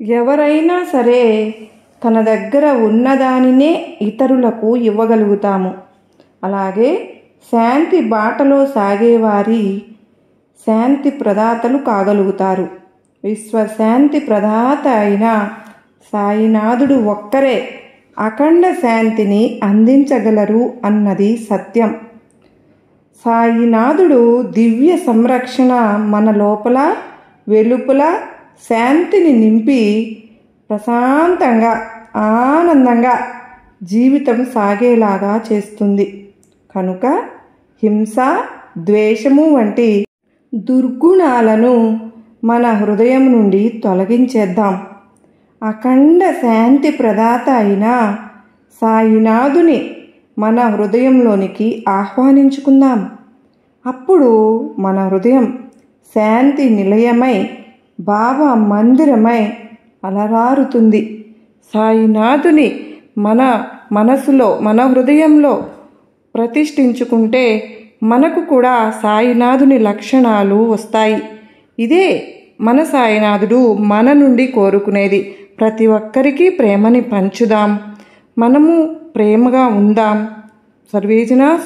ఎవరైనా సరే తన దగ్గర ఉన్నదానినే ఇతరులకు ఇవ్వగలుగుతాము. అలాగే శాంతి బాటలో సాగేవారి శాంతి ప్రదాతలు కాగలుగుతారు. విశ్వశాంతి ప్రదాత అయిన సాయినాథుడు ఒక్కరే అఖండ శాంతిని అందించగలరు అన్నది సత్యం. సాయినాథుడు దివ్య సంరక్షణ మన లోపల వెలుపల శాంతిని నింపి ప్రశాంతంగా ఆనందంగా జీవితం సాగేలాగా చేస్తుంది. కనుక హింస, ద్వేషము వంటి దుర్గుణాలను మన హృదయం నుండి తొలగించేద్దాం. అఖండ శాంతి ప్రదాత అయిన సాయినాథుని మన హృదయంలోనికి ఆహ్వానించుకుందాం. అప్పుడు మన హృదయం శాంతి నిలయమై భావ మందిరమై అలరారుతుంది. సాయినాథుని మన మనసులో మన హృదయంలో ప్రతిష్ఠించుకుంటే మనకు కూడా సాయినాథుని లక్షణాలు వస్తాయి. ఇదే మన సాయినాథుడు మన నుండి కోరుకునేది. ప్రతి ఒక్కరికి ప్రేమని పంచుదాం. మనము ప్రేమగా ఉందాం. సర్వేజన